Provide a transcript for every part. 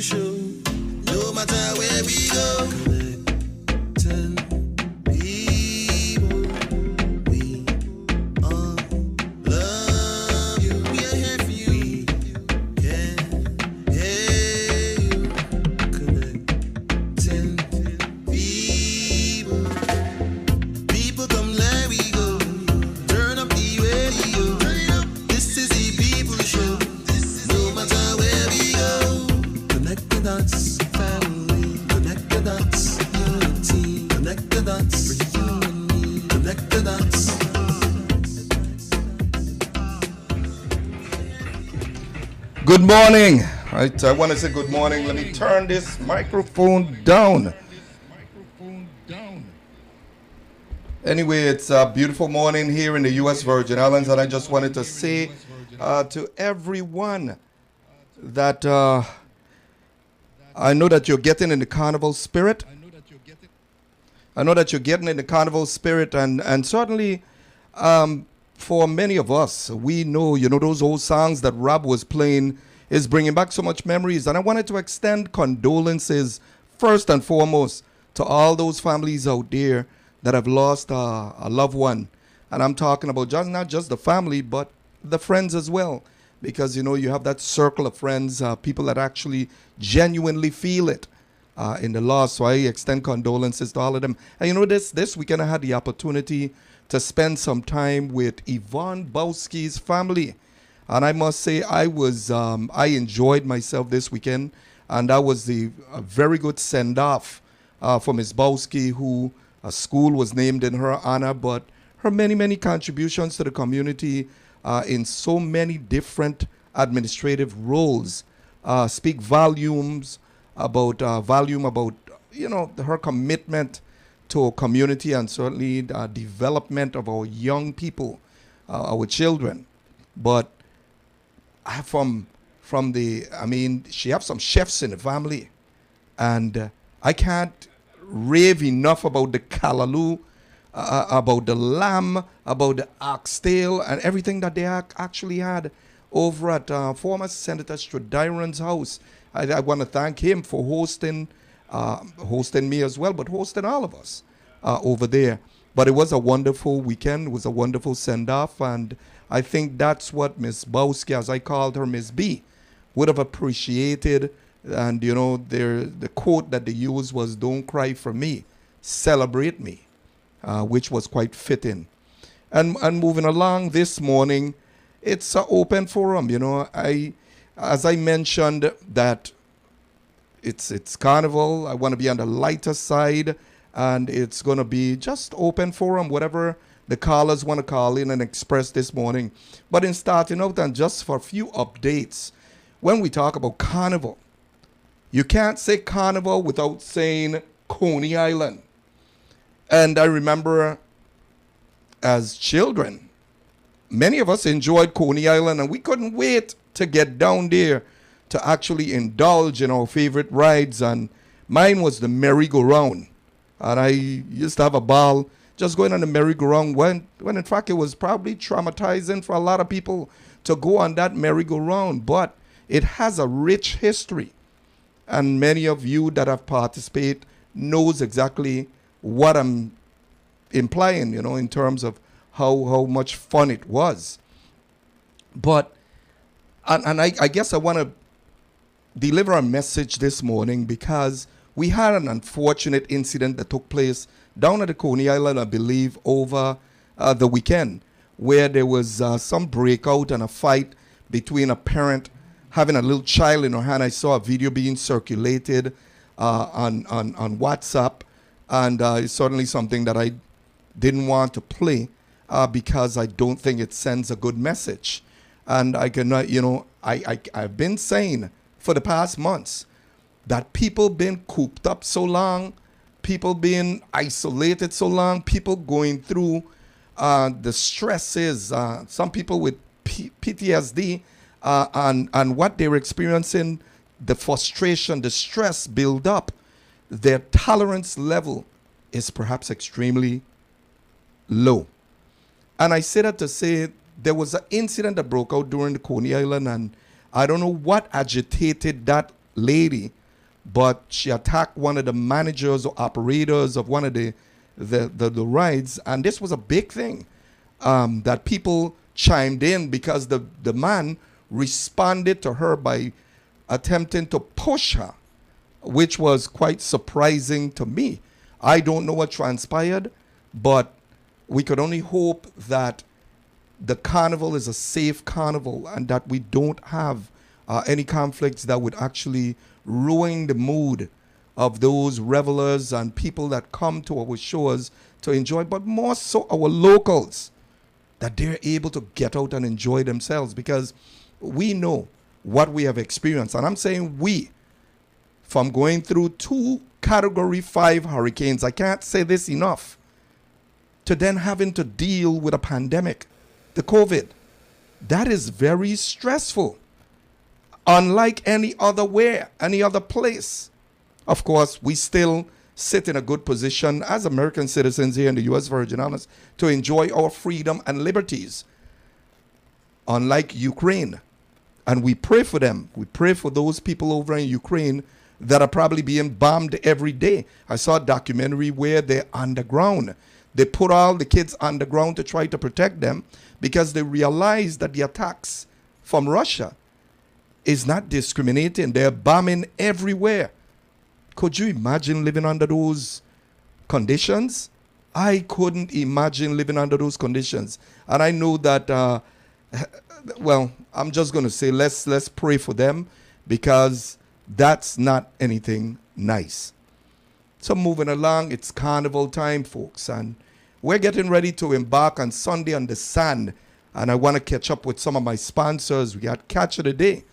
show. No matter where we go. Connecting people. We all love you. We are here for you. We can hear you. Connecting people. People come, let we go. Turn up the radio. This is the people show. No matter where we go. Connect the dots, family. Connect the dots, unity. Connect the dots, for you and me. Connect the dots. Good morning. Right, I want to say good morning. Let me turn this microphone down. Anyway, it's a beautiful morning here in the U.S. Virgin Islands, and I just wanted to say to everyone that I know that you're getting in the carnival spirit. I know that you're getting in the carnival spirit, and certainly for many of us, we know, those old songs that Rob was playing is bringing back so much memories. And I wanted to extend condolences first and foremost to all those families out there that have lost a loved one. And I'm talking about not just the family, but the friends as well. Because, you have that circle of friends, people that actually genuinely feel it in the loss. So I extend condolences to all of them. And this weekend I had the opportunity to spend some time with Yvonne Bowski's family. And I must say I enjoyed myself this weekend. And that was a very good send-off for Ms. Bowski, who a school was named in her honor, but her many, many contributions to the community in so many different administrative roles speak volumes about her commitment to community and certainly development of our young people, our children. But she has some chefs in the family, and I can't rave enough about the callaloo, about the lamb, about the oxtail, and everything that they actually had over at former Senator Strudyron's house. I want to thank him for hosting me as well, but hosting all of us over there. But it was a wonderful weekend. It was a wonderful send-off, and I think that's what Miss Bowski, as I called her, Miss B, would have appreciated. And, the quote that they used was, "Don't cry for me, celebrate me," which was quite fitting. And moving along this morning, it's an open forum. As I mentioned that it's carnival, I want to be on the lighter side, and it's going to be just open forum, whatever the callers want to call in and express this morning. But in starting out, and just for a few updates, when we talk about carnival, you can't say carnival without saying Coney Island. And I remember as children, many of us enjoyed Coney Island, and we couldn't wait to get down there to actually indulge in our favorite rides. And mine was the merry-go-round. And I used to have a ball just going on the merry-go-round when in fact it was probably traumatizing for a lot of people to go on that merry-go-round. But it has a rich history. And many of you that have participated knows exactly what I'm implying, in terms of how much fun it was. But, and I guess I want to deliver a message this morning because we had an unfortunate incident that took place down at the Coney Island, I believe, over the weekend, where there was some breakout and a fight between a parent having a little child in her hand. I saw a video being circulated on WhatsApp, and it's certainly something that I didn't want to play because I don't think it sends a good message. And I cannot, I've been saying for the past months that people been cooped up so long, people being isolated so long, people going through the stresses, some people with PTSD, and what they're experiencing, the frustration, the stress build up, their tolerance level is perhaps extremely low. And I say that to say there was an incident that broke out during the Coney Island, and I don't know what agitated that lady, but she attacked one of the managers or operators of one of the rides, and this was a big thing that people chimed in because the man responded to her by attempting to push her, which was quite surprising to me. I don't know what transpired, but we could only hope that the carnival is a safe carnival and that we don't have any conflicts that would actually ruin the mood of those revelers and people that come to our shores to enjoy, but more so our locals, that they're able to get out and enjoy themselves, because we know what we have experienced. And I'm saying we, from going through 2 Category 5 hurricanes, I can't say this enough, to then having to deal with a pandemic, the COVID. That is very stressful, unlike any other place. Of course, we still sit in a good position as American citizens here in the U.S. Virgin Islands to enjoy our freedom and liberties, unlike Ukraine. And we pray for them. We pray for those people over in Ukraine that are probably being bombed every day. I saw a documentary where they're underground. They put all the kids underground to try to protect them because they realize that the attacks from Russia is not discriminating. They're bombing everywhere. Could you imagine living under those conditions? I couldn't imagine living under those conditions. And I know that, well, I'm just going to say let's pray for them, because that's not anything nice. So moving along, it's carnival time, folks, and we're getting ready to embark on Sunday on the Sand, and I want to catch up with some of my sponsors. We got Catch of the Day.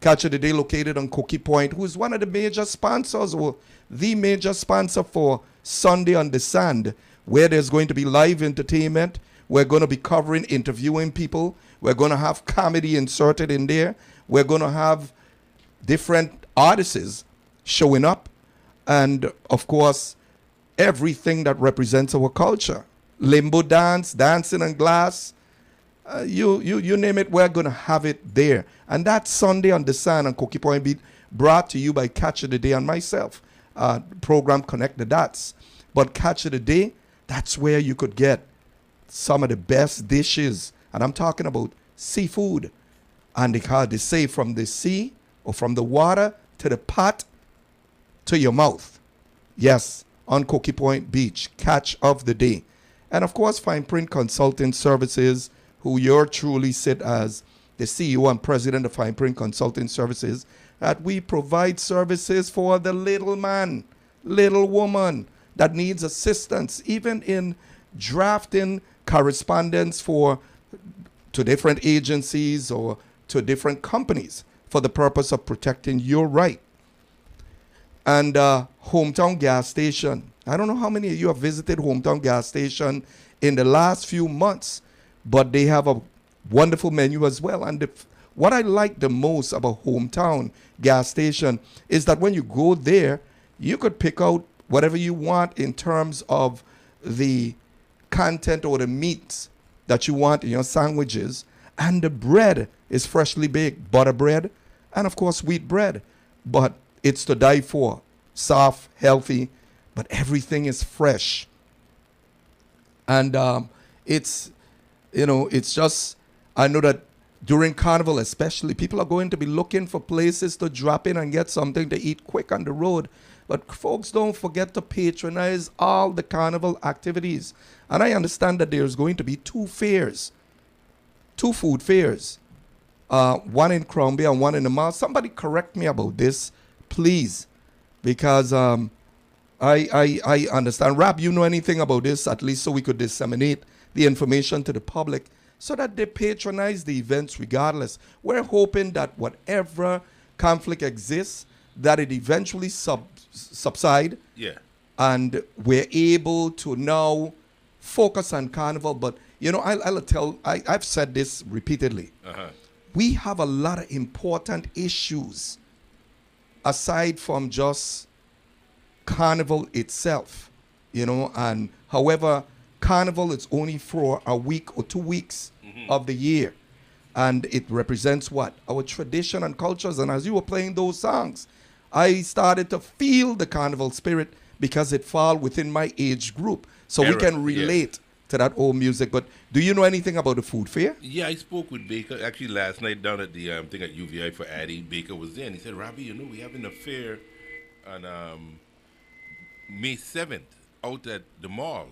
Catch of the Day located on Cookie Point, who is one of the major sponsors, or the major sponsor for Sunday on the Sand, where there's going to be live entertainment. We're going to be covering, interviewing people. We're going to have comedy inserted in there. We're going to have different artists showing up. And, of course, everything that represents our culture. Limbo dance, dancing on glass, you name it, we're going to have it there. And that's Sunday on the Sand on Cookie Point Beat, brought to you by Catch of the Day and myself, program Connect the Dots. But Catch of the Day, that's where you could get some of the best dishes. And I'm talking about seafood. And they say from the sea or from the water to the pot to your mouth. Yes, on Cookie Point Beach, Catch of the Day. And of course, Fine Print Consulting Services, who you're truly sit as the CEO and president of Fine Print Consulting Services, that we provide services for the little man, little woman that needs assistance, even in drafting correspondence to different agencies or to different companies for the purpose of protecting your right. And Hometown Gas Station. I don't know how many of you have visited Hometown Gas Station in the last few months, but they have a wonderful menu as well. And what I like the most about Hometown Gas Station is that when you go there, you could pick out whatever you want in terms of the content or the meats that you want in your sandwiches. And the bread is freshly baked, butter bread, and of course wheat bread. But it's to die for. Soft, healthy, but everything is fresh. And it's just, I know that during Carnival especially, people are going to be looking for places to drop in and get something to eat quick on the road. But folks, don't forget to patronize all the Carnival activities. And I understand that there's going to be 2 fairs, 2 food fairs, one in Crombie and one in the mall. Somebody correct me about this, please, because I understand. Rab, you know anything about this, at least so we could disseminate the information to the public so that they patronize the events regardless. We're hoping that whatever conflict exists, that it eventually subside. Yeah. And we're able to now focus on Carnival. But, you know, I've said this repeatedly. We have a lot of important issues aside from just Carnival itself, you know, and however, Carnival is only for a week or 2 weeks of the year. And it represents what? Our tradition and cultures. And as you were playing those songs, I started to feel the carnival spirit because it fall within my age group. So we Era, can yeah. relate to that old music. But do you know anything about the food fair? Yeah, I spoke with Baker actually last night down at the thing at UVI for Addy. Baker was there, and he said, "Robbie, you know we're having a fair on May 7th out at the mall."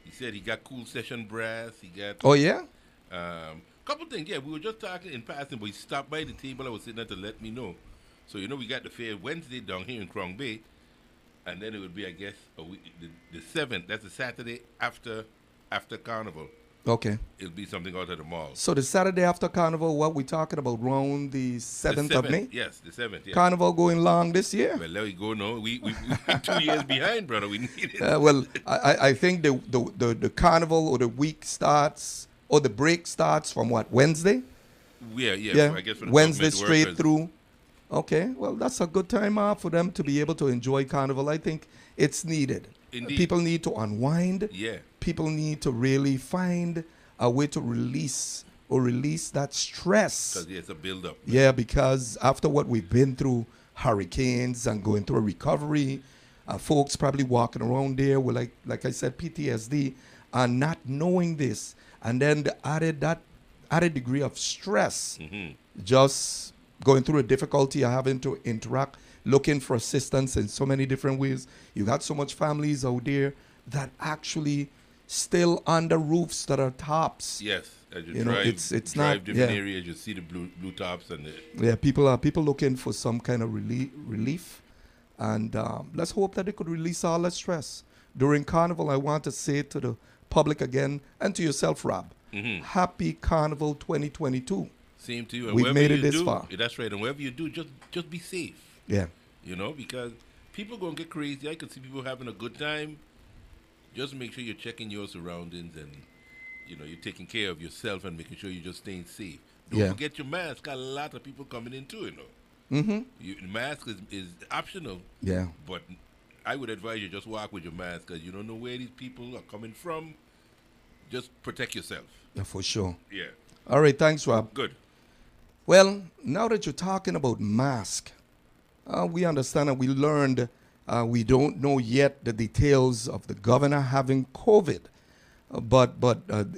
He said he got Cool Session Brass. He got Oh, yeah? couple things. Yeah, we were just talking in passing, but he stopped by the table I was sitting at to let me know. So you know we got the fair Wednesday down here in Crown Bay, and then it would be, I guess, the 7th. That's the Saturday after Carnival. Okay. It'll be something out at the mall. So the Saturday after Carnival, what we talking about, round the 7th The of May? Yes, the 7th. Yeah. Carnival going long this year? Well, there we go. No, we 2 years behind, brother. We need it. Well, I think the Carnival or the week starts, or the break starts from what, Wednesday? Yeah. I guess for the Wednesday government straight workers. through. Okay, well, that's a good time for them to be able to enjoy Carnival. I think it's needed. Indeed. People need to unwind. Yeah. People need to really find a way to release that stress. Because it's a build-up. Yeah, because after what we've been through, hurricanes and going through a recovery, folks probably walking around there with, like I said, PTSD, and not knowing this, and then that added degree of stress, just going through a difficulty of having to interact, looking for assistance in so many different ways. You got so much families out there that actually still under roofs that are tops. Yes. As you, You know, drive, it's drive not- different yeah. areas, you see the blue tops and the, Yeah, people looking for some kind of relief, and let's hope that they could release all that stress during Carnival. I want to say to the public again, and to yourself, Rob, Happy Carnival 2022. same to you. And We've wherever made it you this do, far. That's right. And wherever you do, just be safe. Yeah, You know, because people gonna get crazy. I can see people having a good time. Just make sure you're checking your surroundings and you're taking care of yourself and making sure you're just staying safe. Don't Yeah. forget your mask. Got a lot of people coming in too. The mask is optional. yeah. But I would advise you just walk with your mask because you don't know where these people are coming from. Just protect yourself. Yeah, for sure. Yeah. All right, thanks, Rob. Good. Well, now that you're talking about mask, we understand and we learned we don't know yet the details of the governor having COVID. But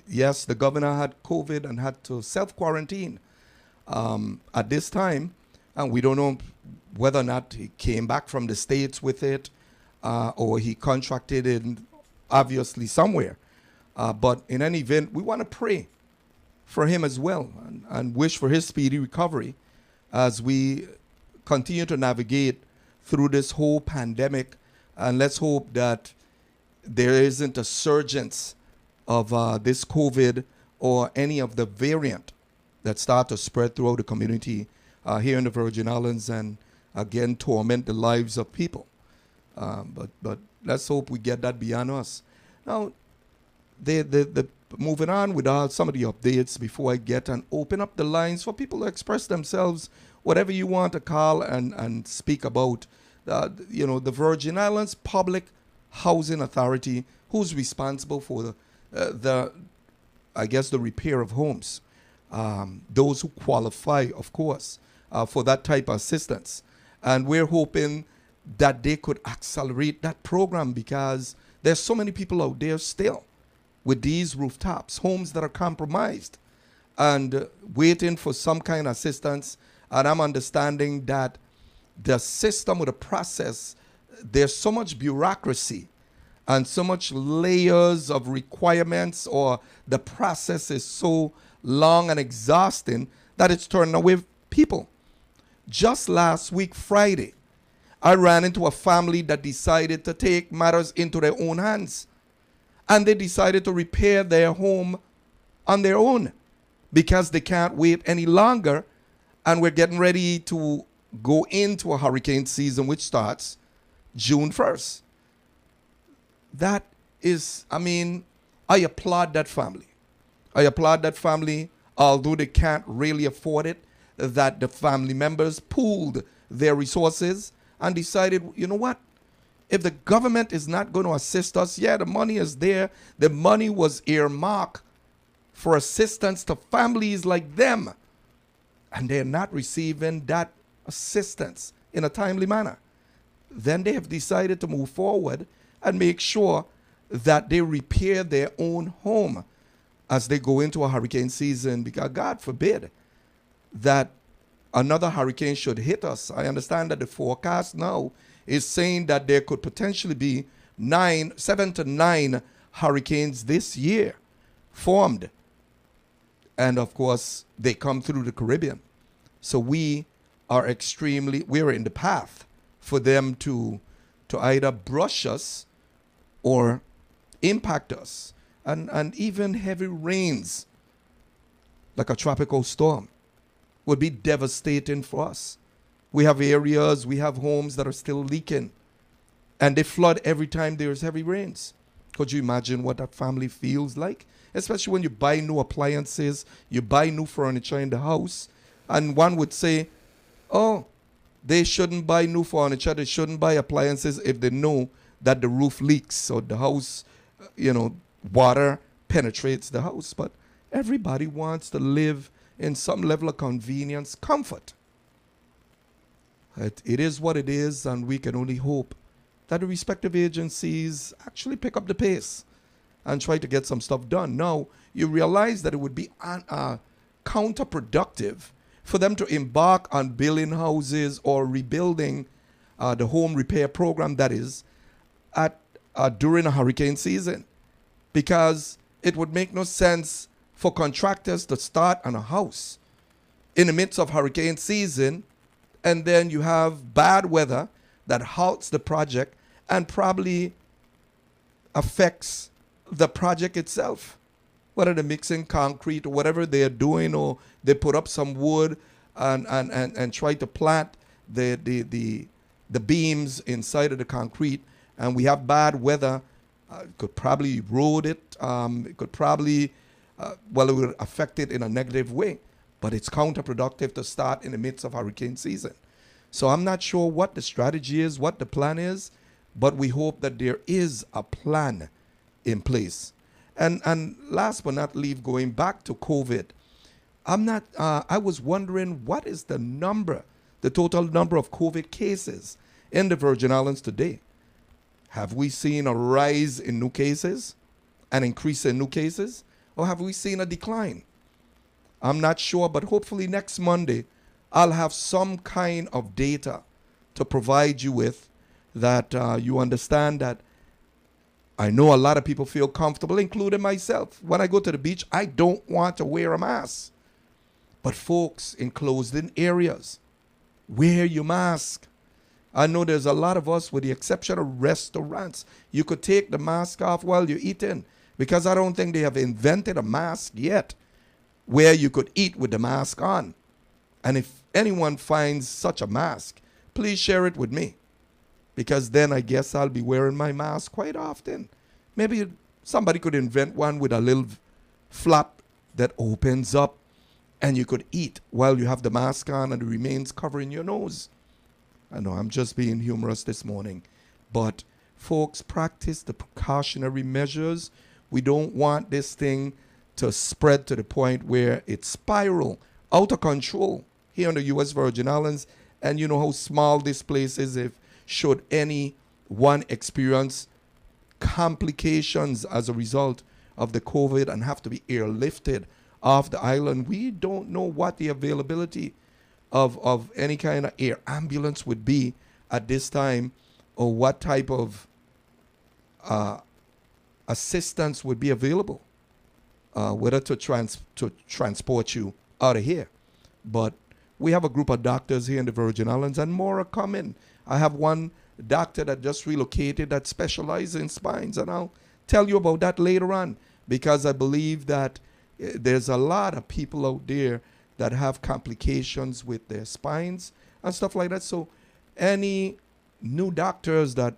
yes, the governor had COVID and had to self-quarantine at this time. And we don't know whether or not he came back from the States with it or he contracted it obviously somewhere. But in any event, we want to pray for him as well and wish for his speedy recovery as we continue to navigate through this whole pandemic. And let's hope that there isn't a surgence of this COVID or any of the variant that start to spread throughout the community here in the Virgin Islands and again torment the lives of people. But let's hope we get that beyond us. Now, the moving on with some of the updates before I get and open up the lines for people to express themselves, whatever you want to call and speak about. The Virgin Islands Public Housing Authority, who's responsible for the repair of homes. Those who qualify, of course, for that type of assistance. And we're hoping that they could accelerate that program because there's so many people out there still with these rooftops, homes that are compromised and waiting for some kind of assistance. And I'm understanding that the system or the process, there's so much bureaucracy and so much layers of requirements, or the process is so long and exhausting that it's turning away people. Just last week, Friday, I ran into a family that decided to take matters into their own hands. And they decided to repair their home on their own because they can't wait any longer. And we're getting ready to go into a hurricane season, which starts June 1st. That is, I applaud that family. I applaud that family, although they can't really afford it, that the family members pooled their resources and decided, you know what? If the government is not going to assist us, yeah, the money is there. The money was earmarked for assistance to families like them. And they're not receiving that assistance. in a timely manner. Then they have decided to move forward and make sure that they repair their own home as they go into a hurricane season, because God forbid that another hurricane should hit us. I understand that the forecast now is saying that there could potentially be 7 to 9 hurricanes this year formed. And of course, they come through the Caribbean. So we're in the path for them to either brush us or impact us. And even heavy rains, like a tropical storm, would be devastating for us. We have areas, we have homes that are still leaking, and they flood every time there's heavy rains. Could you imagine what that family feels like? Especially when you buy new appliances, you buy new furniture in the house, and one would say, oh, they shouldn't buy new furniture, they shouldn't buy appliances if they know that the roof leaks or the house, water penetrates the house. But everybody wants to live in some level of convenience, comfort. It is what it is, and we can only hope that the respective agencies actually pick up the pace and try to get some stuff done. Now, you realize that it would be counterproductive for them to embark on building houses or rebuilding the home repair program, that is, during a hurricane season, because it would make no sense for contractors to start on a house in the midst of hurricane season, and then you have bad weather that halts the project and probably affects the project itself, whether they're mixing concrete or whatever they are doing, or they put up some wood and try to plant the beams inside of the concrete, and we have bad weather. It could probably erode it. It could probably, it would affect it in a negative way. But it's counterproductive to start in the midst of hurricane season. So I'm not sure what the strategy is, what the plan is, but we hope that there is a plan in place. And last but not least, going back to COVID, I was wondering, what is the total number of COVID cases in the Virgin Islands today? Have we seen a rise in new cases, an increase in new cases, or have we seen a decline? I'm not sure, but hopefully next Monday, I'll have some kind of data to provide you with that you understand that I know a lot of people feel comfortable, including myself. When I go to the beach, I don't want to wear a mask. But folks, in closed-in areas, wear your mask. I know there's a lot of us, with the exception of restaurants, you could take the mask off while you're eating, because I don't think they have invented a mask yet where you could eat with the mask on. And if anyone finds such a mask, please share it with me, because then I guess I'll be wearing my mask quite often. Maybe somebody could invent one with a little flap that opens up and you could eat while you have the mask on and it remains covering your nose. I know I'm just being humorous this morning, but folks, practice the precautionary measures. We don't want this thing to spread to the point where it spiral out of control here in the U.S. Virgin Islands. And you know how small this place is. If should anyone experience complications as a result of the COVID and have to be airlifted off the island, we don't know what the availability of any kind of air ambulance would be at this time, or what type of assistance would be available, whether to transport you out of here. But we have a group of doctors here in the Virgin Islands, and more are coming. I have one doctor that just relocated that specializes in spines, and I'll tell you about that later on, because I believe that there's a lot of people out there that have complications with their spines and stuff like that. So any new doctors that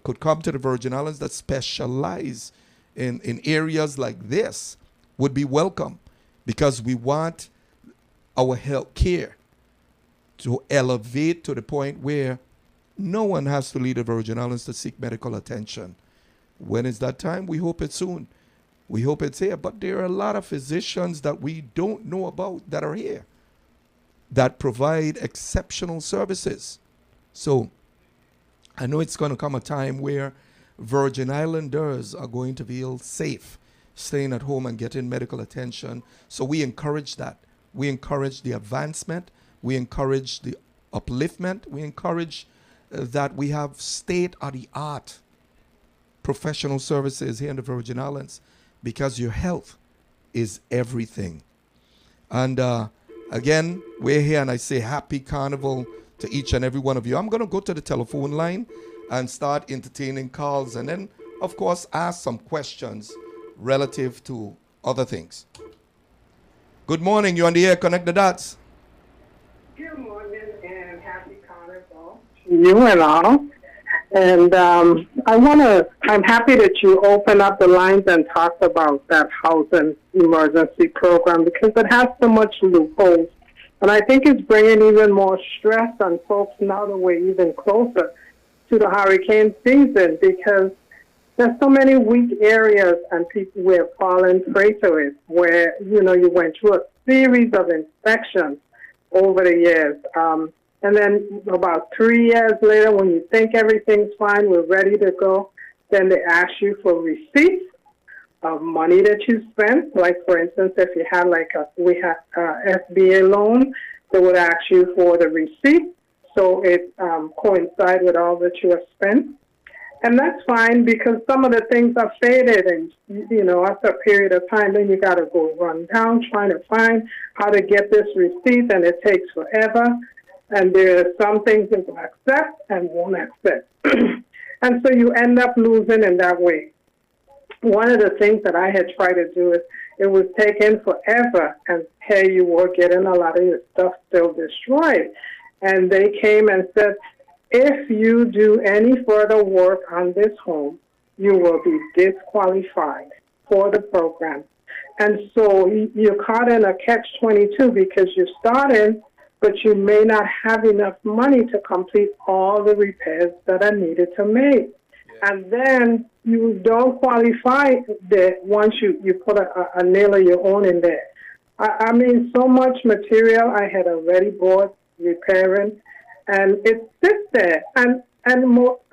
could come to the Virgin Islands that specialize in areas like this would be welcome, because we want our health care to elevate to the point where no one has to leave the Virgin Islands to seek medical attention. When is that time? We hope it's soon. We hope it's here. But there are a lot of physicians that we don't know about that are here that provide exceptional services. So I know it's going to come a time where Virgin Islanders are going to feel safe staying at home and getting medical attention. So we encourage that. We encourage the advancement. We encourage the upliftment. We encourage that we have state-of-the-art professional services here in the Virgin Islands, because your health is everything. And again, we're here, and I say happy carnival to each and every one of you. I'm going to go to the telephone line and start entertaining calls, and then, of course, ask some questions relative to other things. Good morning. You're on the air. Connect the dots. Good morning and happy carnival to you and all. And I'm happy that you open up the lines and talk about that housing emergency program, because it has so much loopholes. And I think it's bringing even more stress on folks now that we're even closer to the hurricane season, because there's so many weak areas and people were falling prey to it, where, you went through a series of inspections over the years. And then about 3 years later, when you think everything's fine, we're ready to go, then they ask you for receipts of money that you spent. Like, for instance, if you had we had a SBA loan, they would ask you for the receipt, so it coincides with all that you have spent. And that's fine, because some of the things are faded, and, after a period of time, then you got to go run down trying to find how to get this receipt, and it takes forever. And there are some things that will accept and won't accept. And so you end up losing in that way. One of the things that I had tried to do is, it was taking forever, and here you were getting a lot of your stuff still destroyed. And they came and said, if you do any further work on this home, you will be disqualified for the program. And so you're caught in a catch-22, because you're starting, but you may not have enough money to complete all the repairs that are needed to make. Yeah. And then you don't qualify once you put a nail of your own in there. I mean, so much material I had already bought, repairing, and it sits there. And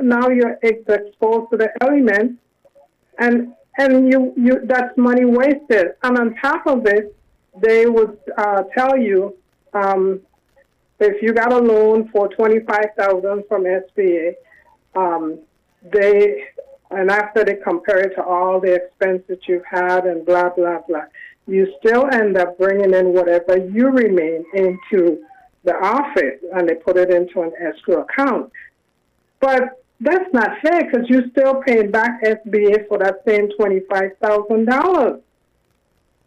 now you're exposed to the elements, and you that's money wasted. And on top of it, they would tell you, if you got a loan for $25,000 from SBA, and after they compare it to all the expense that you've had and blah, blah, blah, you still end up bringing in whatever you remain into the office, and they put it into an escrow account. But that's not fair, because you're still paying back SBA for that same $25,000.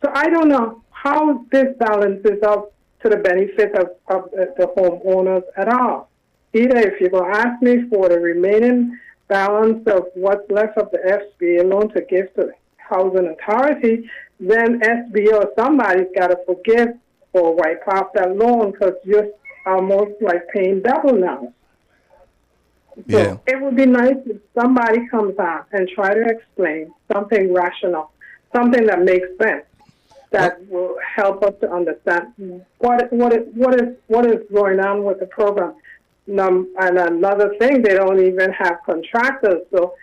So I don't know how this balances out to the benefit of the homeowners at all. Either if you're going to ask me for the remaining balance of what's left of the SBA loan to give to the Housing Authority, then SBA or somebody's got to forgive or wipe off that loan, because you're almost like paying double now. So Yeah. it would be nice if somebody comes out and try to explain something rational, something that makes sense, that will help us to understand what is going on with the program. And another thing, they don't even have contractors. So,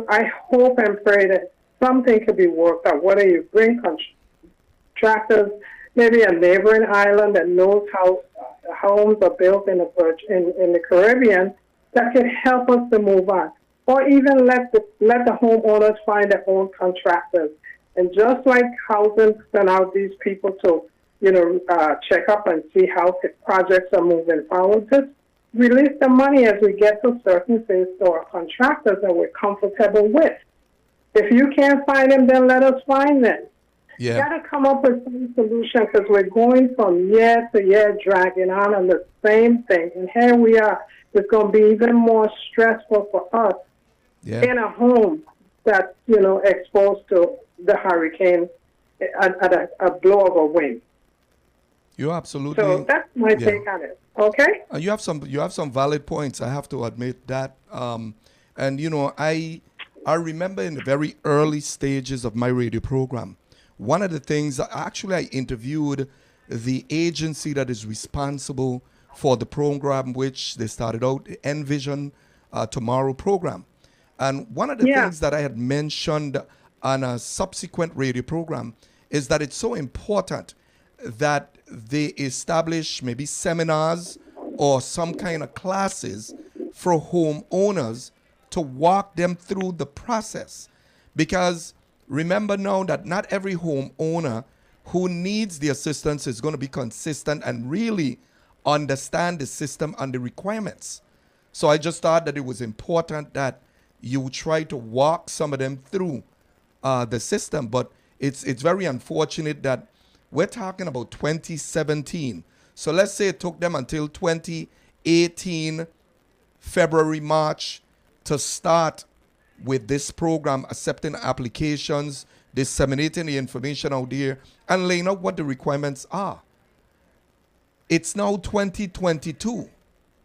I hope and pray that something could be worked out, whether you bring contractors, maybe a neighboring island that knows how homes are built in the Caribbean, that could help us to move on. Or even let the homeowners find their own contractors. And just like housing send out these people to, check up and see how projects are moving forward, just release the money as we get to certain things to our contractors that we're comfortable with. If you can't find them, then let us find them. Yeah. You got to come up with some solution, because we're going from year to year dragging on the same thing. And here we are. It's going to be even more stressful for us in a home that's, exposed to the hurricane at a blow of a wind. You're absolutely. So that's my take on it. Okay? You have some valid points. I have to admit that. And I remember in the very early stages of my radio program, one of the things, actually I interviewed the agency that is responsible for the program which they started out, the Envision Tomorrow program. And one of the things that I had mentioned on a subsequent radio program is that it's so important that they establish maybe seminars or some kind of classes for homeowners to walk them through the process. Because remember now that not every homeowner who needs the assistance is going to be consistent and really understand the system and the requirements. So I just thought that it was important that you try to walk some of them through the system. But it's very unfortunate that we're talking about 2017. So let's say it took them until 2018, February, March, to start with this program, accepting applications, disseminating the information out there, and laying out what the requirements are. It's now 2022,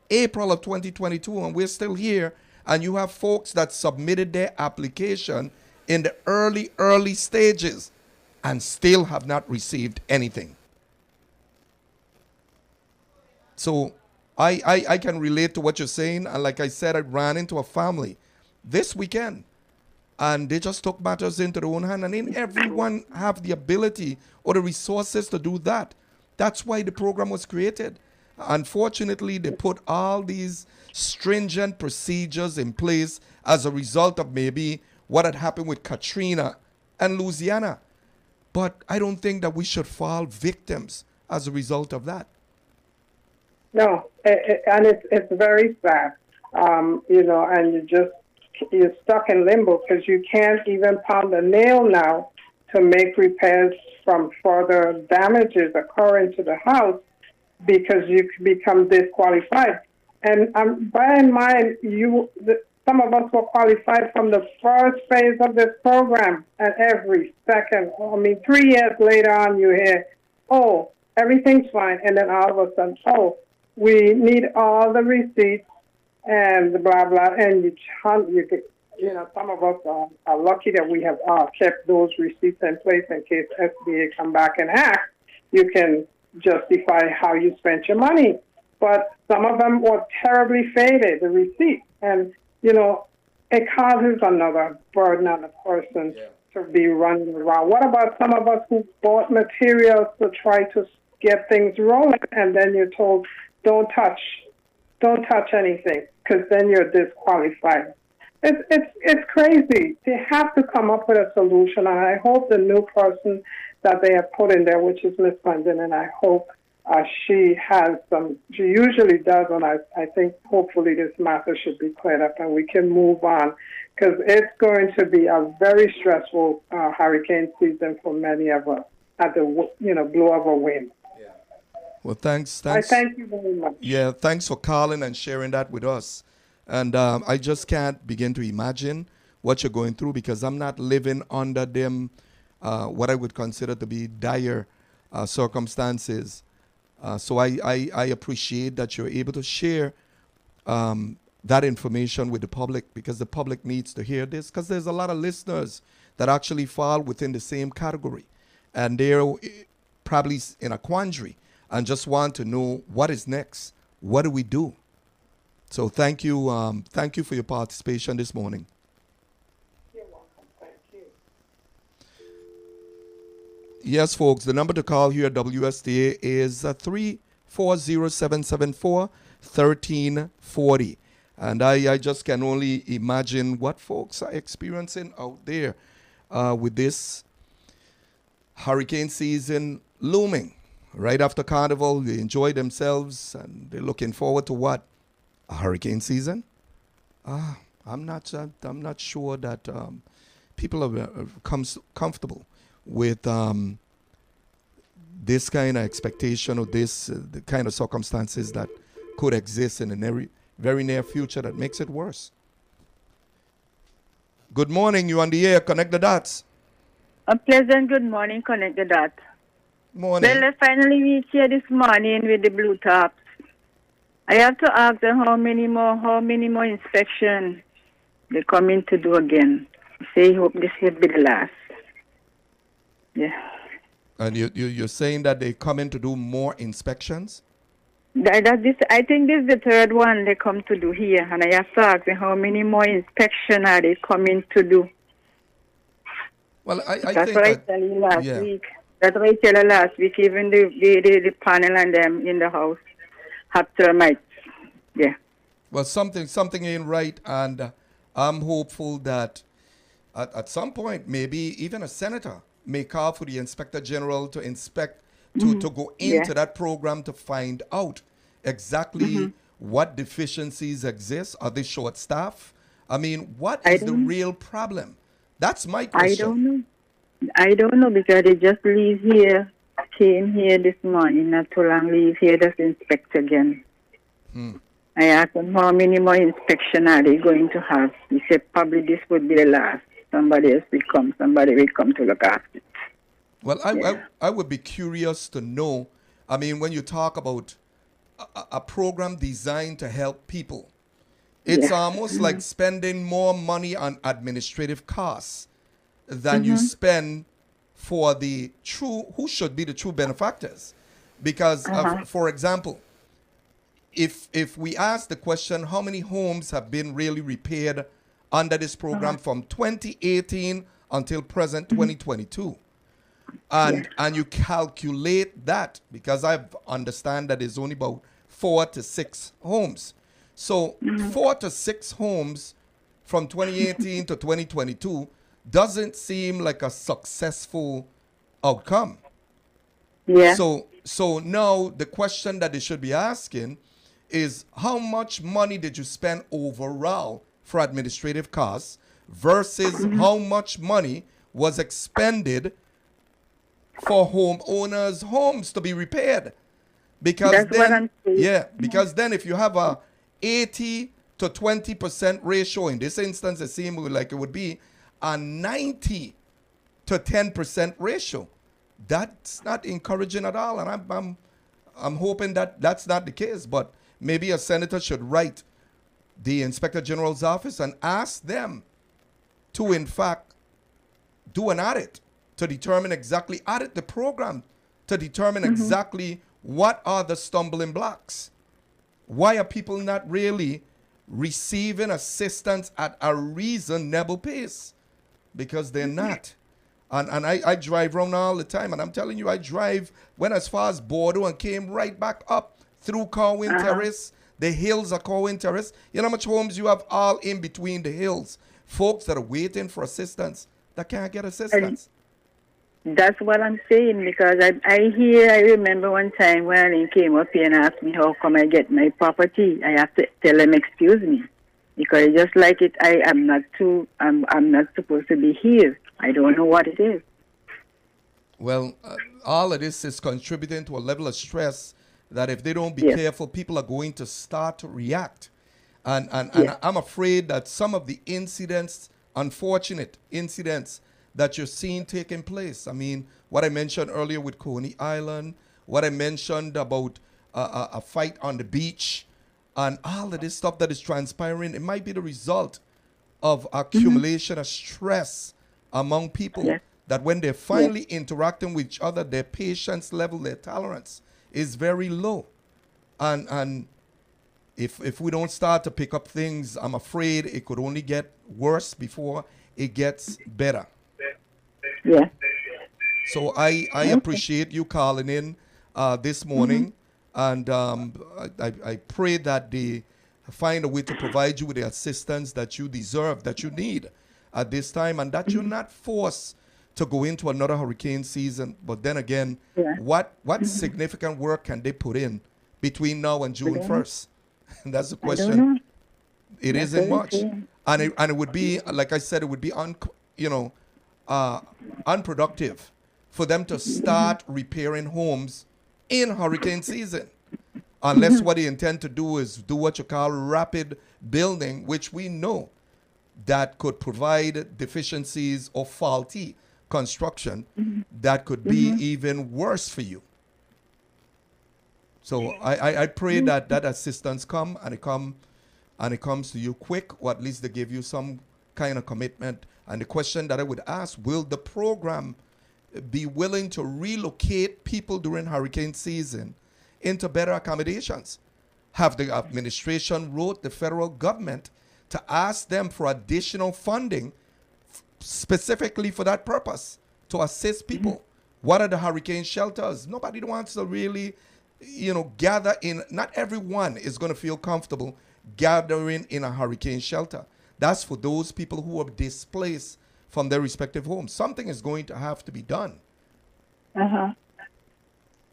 April of 2022, and we're still here. And you have folks that submitted their application in the early stages and still have not received anything. So I can relate to what you're saying. And like I said, I ran into a family this weekend, and they just took matters into their own hand. And then everyone have the ability or the resources to do that. That's why the program was created. Unfortunately, they put all these stringent procedures in place as a result of maybe what had happened with Katrina and Louisiana. But I don't think that we should fall victims as a result of that. No, and it's very sad, and you're stuck in limbo because you can't even pound a nail now to make repairs from further damages occurring to the house because you become disqualified. And bear in mind, some of us were qualified from the first phase of this program, and every second, 3 years later on, you hear, oh, everything's fine, and then all of a sudden, oh, we need all the receipts and blah, blah, and some of us are lucky that we have kept those receipts in place in case SBA come back and ask. You can justify how you spent your money. But some of them were terribly faded, the receipt. And, it causes another burden on the person to be running around. What about some of us who bought materials to try to get things rolling, and then you're told, don't touch anything, because then you're disqualified. It's crazy. They have to come up with a solution, and I hope the new person that they have put in there, which is Miss London, and I hope she usually does, and I think hopefully this matter should be cleared up and we can move on, because it's going to be a very stressful hurricane season for many of us at the blow of a wind. Well, thanks. I thank you very much. Yeah, thanks for calling and sharing that with us. And I just can't begin to imagine what you're going through, because I'm not living under them, what I would consider to be dire circumstances. So I appreciate that you're able to share that information with the public, because the public needs to hear this, because there's a lot of listeners that actually fall within the same category, and they're probably in a quandary and just want to know what is next. What do we do? So thank you for your participation this morning. You're welcome. Thank you. Yes, folks, the number to call here at WSTA is 340-774-1340. And I just can only imagine what folks are experiencing out there with this hurricane season looming. Right after Carnival, they enjoy themselves, and they're looking forward to what? A hurricane season? I'm not sure that people are comfortable with this kind of expectation or the kind of circumstances that could exist in the very near future that makes it worse. Good morning, you on the air. Connect the dots. A pleasant good morning, Connect the Dots. Morning. Well, I finally reached here this morning with the blue tops. I have to ask them how many more inspection they're coming to do again. Say, hope this will be the last. Yeah. And you're saying that they come in to do more inspections? I think this is the third one they come to do here, and I have to ask them how many more inspection are they coming to do. Well, I That's think what I that, tell you last yeah. week. That's what I tell you last week. Even the panel and them in the house have termites. Yeah. Well, something ain't right, and I'm hopeful that at some point, maybe even a senator may call for the inspector general to inspect, to go into Yeah. that program to find out exactly what deficiencies exist. Are they short staff? I mean, what I is the don't- real problem? That's my I question. don't know. I don't know because they just leave here, came here this morning, not too long, leave here, just inspect again. I asked them how many more inspection are they going to have. He said probably this would be the last. Somebody else will come. Somebody will come to look after it. Well, I would be curious to know. I mean, when you talk about a program designed to help people, it's Yeah. almost like spending more money on administrative costs than you spend for the who should be the true benefactors. Because, for example, if we ask the question, how many homes have been really repaired under this program from 2018 until present 2022? And you calculate that, because I understand that there's only about 4 to 6 homes. So 4 to 6 homes from 2018 to 2022 doesn't seem like a successful outcome. Yeah. So now the question that they should be asking is, how much money did you spend overall for administrative costs versus how much money was expended for homeowners' homes to be repaired? Because That's what I'm saying. yeah, because then if you have a 80 to 20% ratio, in this instance, it seemed like it would be a 90 to 10% ratio. That's not encouraging at all, and I'm hoping that that's not the case. But maybe a senator should write the Inspector General's office and ask them to, in fact, do an audit to determine exactly, audit the program to determine exactly what are the stumbling blocks. Why are people not really receiving assistance at a reasonable pace? Because they're not. And I drive around all the time, and I'm telling you, I went as far as Bordeaux and came right back up through Corwin Terrace, the hills of Corwin Terrace. You know how much homes you have all in between the hills? Folks that are waiting for assistance that can't get assistance. That's what I'm saying, because I remember one time when he came up here and asked me how come I get my property. I have to tell him, excuse me, because just like it, I'm not supposed to be here. I don't know what it is. Well, all of this is contributing to a level of stress that if they don't be Yes. careful, people are going to start to react. And Yes. I'm afraid that some of the incidents, unfortunate incidents that you're seeing taking place, I mean, what I mentioned earlier with Coney Island, what I mentioned about a fight on the beach, and all of this stuff that is transpiring, it might be the result of accumulation of stress among people, Yes. that when they're finally interacting with each other, their patience level, their tolerance is very low. And if we don't start to pick up things, I'm afraid it could only get worse before it gets better. Yeah. So I appreciate you calling in this morning, and I pray that they find a way to provide you with the assistance that you deserve, that you need at this time, and that you're not forced to go into another hurricane season. But then again, Yeah. what significant work can they put in between now and June 1st? And that's the I don't question. know. It That's isn't very much, true. and it would be, like I said, it would be unproductive for them to start repairing homes in hurricane season, unless what they intend to do is do what you call rapid building, which we know that could provide deficiencies or faulty construction that could be even worse for you. So I pray that that assistance come, and it comes to you quick, or at least they give you some kind of commitment. And the question that I would ask, will the program be willing to relocate people during hurricane season into better accommodations. Have the administration wrote the federal government to ask them for additional funding specifically for that purpose, to assist people. What are the hurricane shelters? Nobody wants to really, gather in. Not everyone is going to feel comfortable gathering in a hurricane shelter. That's for those people who are displaced from their respective homes. Something is going to have to be done.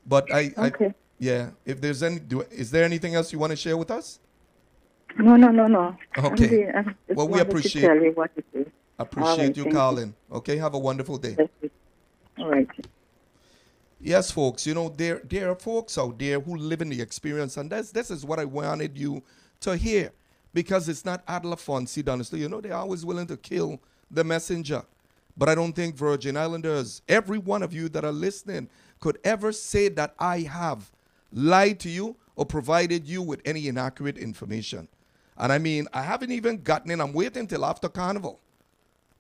But Okay. if there's is there anything else you want to share with us? No. Okay. I just Well, we wanted appreciate- to tell you what it is. Appreciate All right, you thank you. calling. Okay, have a wonderful day. All right. Yes, folks, there are folks out there who live in the experience, and this is what I wanted you to hear, because it's not Adela Fonsi, honestly. They're always willing to kill the messenger. But I don't think Virgin Islanders, every one of you that are listening, could ever say that I have lied to you or provided you with any inaccurate information. And I mean, I haven't even gotten in. I'm waiting till after Carnival.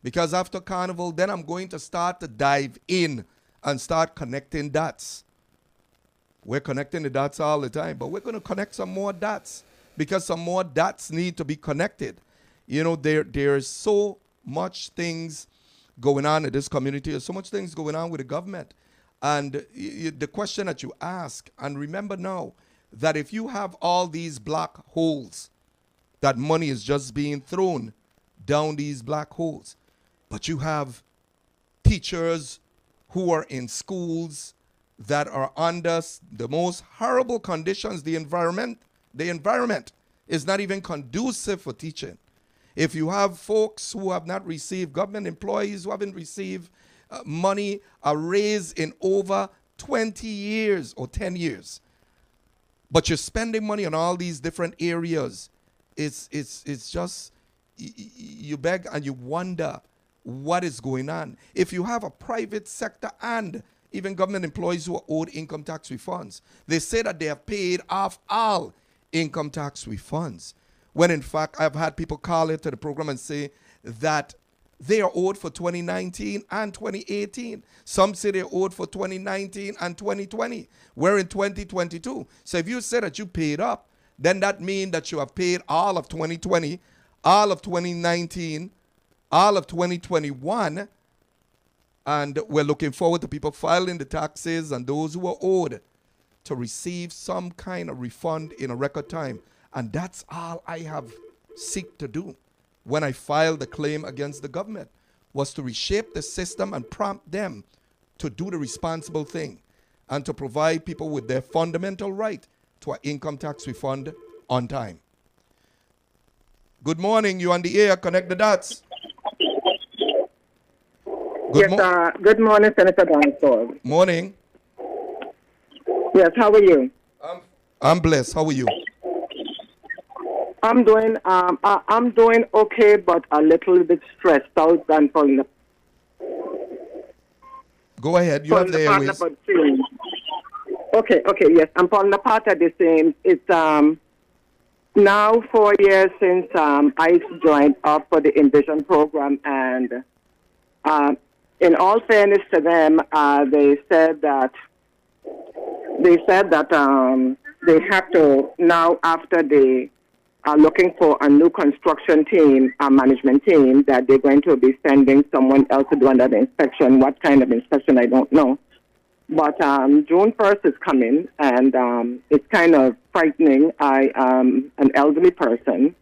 Because after Carnival, then I'm going to start to dive in and start connecting dots. We're connecting the dots all the time, but we're going to connect some more dots, because some more dots need to be connected. There's so much things going on in this community. There's so much things going on with the government. And the question that you ask, and remember now, that if you have all these black holes, that money is just being thrown down these black holes. But you have teachers who are in schools that are under the most horrible conditions. The environment is not even conducive for teaching. If you have folks who have not received, government employees who haven't received money, a raise in over 20 years or 10 years, but you're spending money on all these different areas, it's just, you beg and you wonder what is going on. If you have a private sector and even government employees who are owed income tax refunds, they say that they have paid off all income tax refunds, when in fact I've had people call into the program and say that they are owed for 2019 and 2018. Some say they're owed for 2019 and 2020. We're in 2022. So if you say that you paid up, then that means that you have paid all of 2020, all of 2019, all of 2021, and we're looking forward to people filing the taxes and those who are owed to receive some kind of refund in a record time. And that's all I have seek to do when I filed the claim against the government, was to reshape the system and prompt them to do the responsible thing and to provide people with their fundamental right to an income tax refund on time. Good morning, you on the air, connect the dots. Good morning, Senator Donsall. Morning. Yes, how are you? I'm blessed. How are you? I'm doing okay, but a little bit stressed out and falling the Go ahead. You have the airways. Okay, yes. I'm falling apart at the same. It's now 4 years since I joined up for the Envision program, and in all fairness to them, they said that they have to now, after they are looking for a new construction team, a management team, that they're going to be sending someone else to do another inspection. What kind of inspection, I don't know. But June 1st is coming, and it's kind of frightening. I am an elderly person.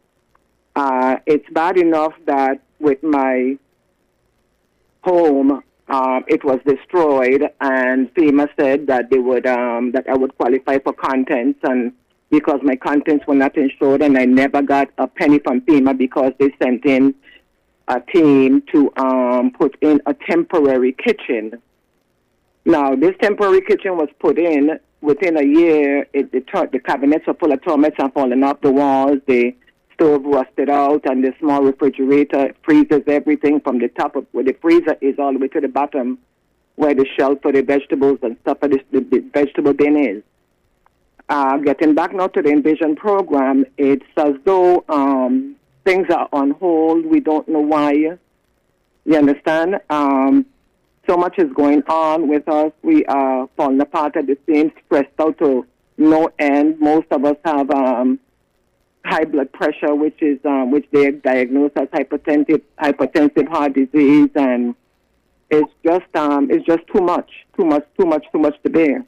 It's bad enough that with my home, it was destroyed, and FEMA said that they would that I would qualify for contents, and because my contents were not insured, and I never got a penny from FEMA because they sent in a team to put in a temporary kitchen. Now, this temporary kitchen was put in within a year. The cabinets were full of termites and falling off the walls. The stove rusted out, and the small refrigerator freezes everything from the top of where the freezer is all the way to the bottom, where the shelf for the vegetables and stuff for the vegetable bin is. Getting back now to the Envision program, it's as though things are on hold. We don't know why. You understand? So much is going on with us. We are falling apart at the seams, stressed out to no end. Most of us have high blood pressure, which they diagnose as hypertensive heart disease, and it's just too much to bear.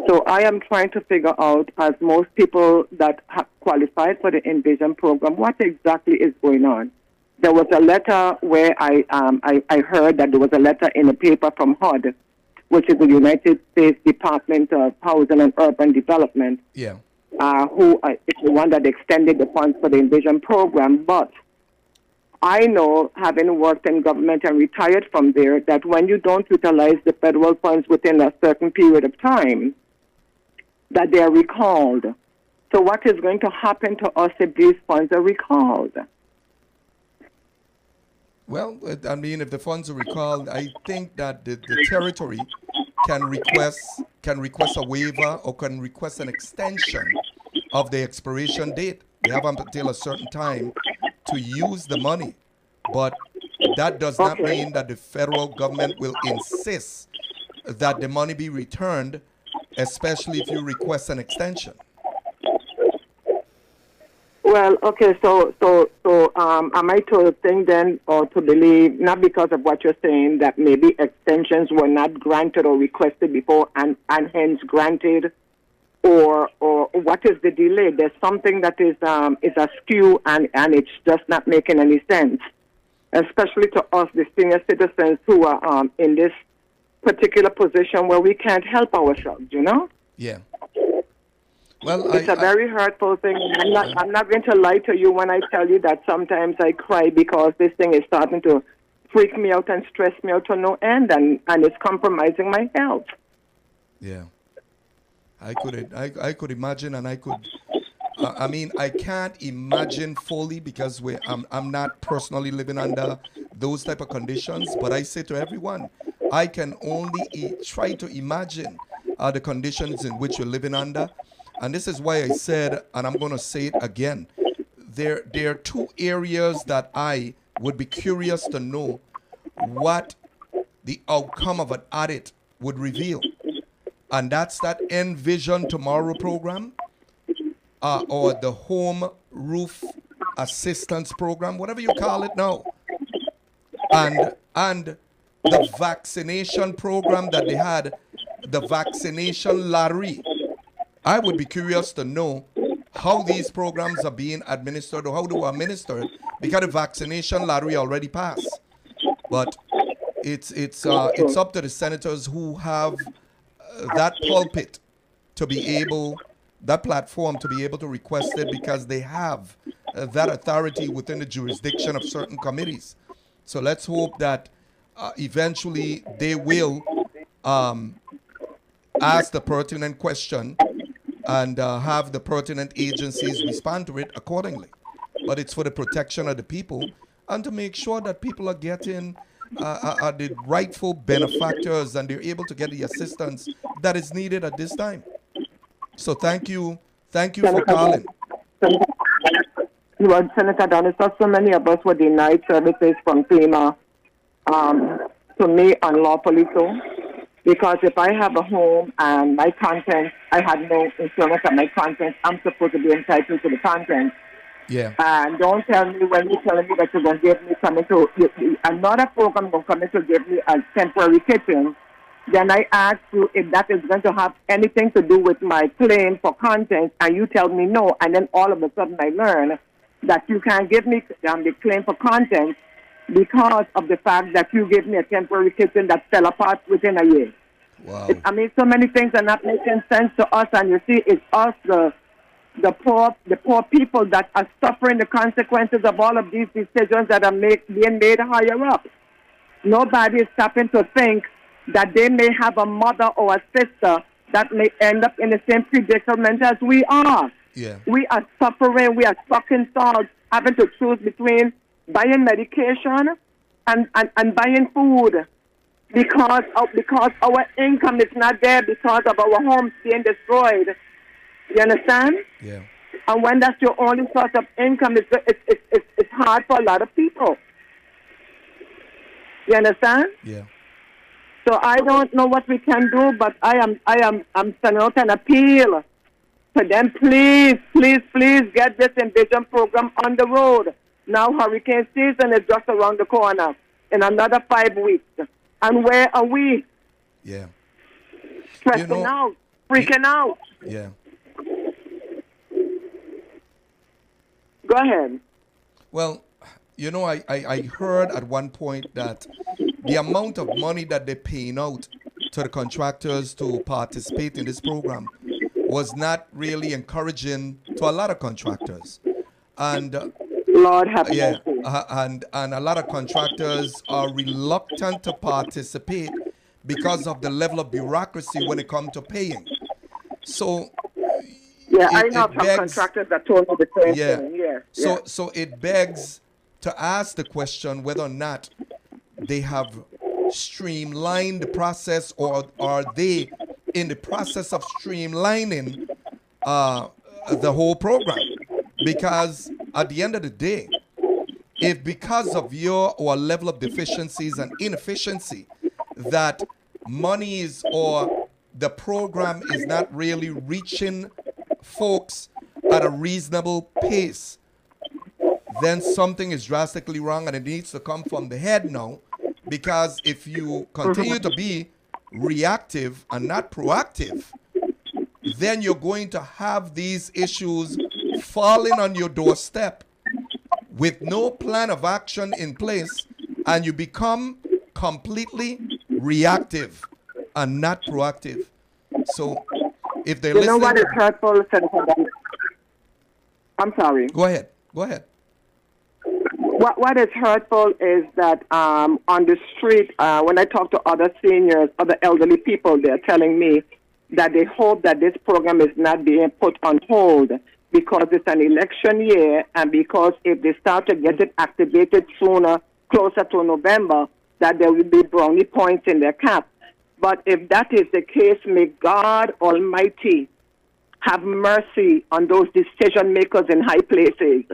So I am trying to figure out, as most people that have qualified for the Envision program, what exactly is going on. There was a letter where I heard that there was a letter in a paper from HUD, which is the United States Department of Housing and Urban Development, Yeah. who is the one that extended the funds for the Envision program. But I know, having worked in government and retired from there, that when you don't utilize the federal funds within a certain period of time, that they are recalled. So what is going to happen to us if these funds are recalled? Well, I mean, if the funds are recalled, I think that the territory can request a waiver or can request an extension of the expiration date. They have until a certain time to use the money, but that does not mean that the federal government will insist that the money be returned, especially if you request an extension. Well, okay, so am I to think then, or to believe, not because of what you're saying, that maybe extensions were not granted or requested before and hence granted, or what is the delay? There's something that is askew and it's just not making any sense, especially to us, the senior citizens who are in this particular position where we can't help ourselves, you know? Yeah. Well, it's a very hurtful thing. I'm not going to lie to you when I tell you that sometimes I cry because this thing is starting to freak me out and stress me out to no end, and it's compromising my health. Yeah. I could imagine, and I could. I mean, I can't imagine fully because I'm not personally living under those type of conditions. But I say to everyone, I can only try to imagine the conditions in which you're living under. And this is why I said, and I'm going to say it again, there are two areas that I would be curious to know what the outcome of an audit would reveal. And that's that Envision Tomorrow program or the Home Roof Assistance Program, whatever you call it now. And the vaccination program that they had, the vaccination lottery. I would be curious to know how these programs are being administered or how they were administered, because the vaccination lottery already passed. But it's up to the senators who have that pulpit to be able, that platform to be able to request it, because they have that authority within the jurisdiction of certain committees. So let's hope that eventually they will ask the pertinent question and have the pertinent agencies respond to it accordingly. But it's for the protection of the people and to make sure that people are getting the rightful benefactors and they're able to get the assistance that is needed at this time. So thank you for calling. Well, Senator Dennis, so many of us were denied services from FEMA, to me unlawfully so. Because if I have a home and my contents, I had no insurance on my contents, I'm supposed to be entitled to the contents. Yeah. And don't tell me when you're telling me that you're going to give me something to, another program going to come in to give me a temporary kitchen, then I ask you if that is going to have anything to do with my claim for contents, and you tell me no, and then all of a sudden I learn that you can't give me the claim for contents because of the fact that you gave me a temporary kitchen that fell apart within a year. Wow. I mean, so many things are not making sense to us, and you see, it's us, the poor people that are suffering the consequences of all of these decisions that are being made higher up. Nobody is stopping to think that they may have a mother or a sister that may end up in the same predicament as we are. Yeah. We are suffering, we are sucking salt, having to choose between buying medication and buying food because our income is not there because of our homes being destroyed. You understand? Yeah. And when that's your only source of income, it's hard for a lot of people. You understand? Yeah. So I don't know what we can do, but I'm sending out an appeal for them, please, please, please get this Envision program on the road. Now hurricane season is just around the corner in another 5 weeks. And where are we? Yeah. Stressing out, freaking out. Yeah. Go ahead. Well, I heard at one point that the amount of money that they're paying out to the contractors to participate in this program was not really encouraging to a lot of contractors. And Lord have yeah, mercy. and a lot of contractors are reluctant to participate because of the level of bureaucracy when it comes to paying. So Yeah, I it know some begs- contractors that told me the same yeah. thing. Yes. So it begs to ask the question whether or not they have streamlined the process, or are they in the process of streamlining the whole program? Because at the end of the day, if because of your or level of deficiencies and inefficiency that monies or the program is not really reaching folks at a reasonable pace, then something is drastically wrong and it needs to come from the head now. Because if you continue to be reactive and not proactive, then you're going to have these issues falling on your doorstep with no plan of action in place, and you become completely reactive and not proactive. So if they're You know what is listening, hurtful, Senator Dunn? I'm sorry. go ahead. Go ahead. What is hurtful is that on the street, when I talk to other seniors, other elderly people, they're telling me that they hope that this program is not being put on hold because it's an election year, and because if they start to get it activated sooner, closer to November, that there will be brownie points in their cap. But if that is the case, may God Almighty have mercy on those decision makers in high places,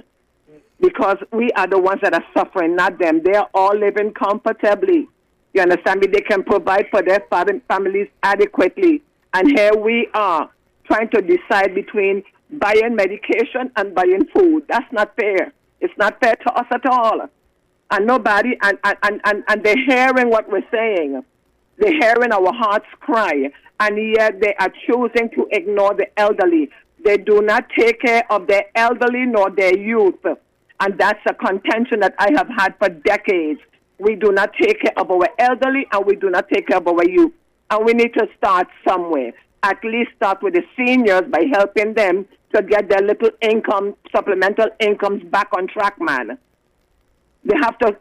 because we are the ones that are suffering, not them. They are all living comfortably. You understand me? They can provide for their families adequately. And here we are trying to decide between buying medication and buying food. That's not fair. It's not fair to us at all. And nobody, and they're hearing what we're saying. They're hearing our hearts cry. And yet they are choosing to ignore the elderly. They do not take care of their elderly nor their youth. And that's a contention that I have had for decades. We do not take care of our elderly, and we do not take care of our youth. And we need to start somewhere. At least start with the seniors by helping them to get their little income, supplemental incomes back on track, man. They have to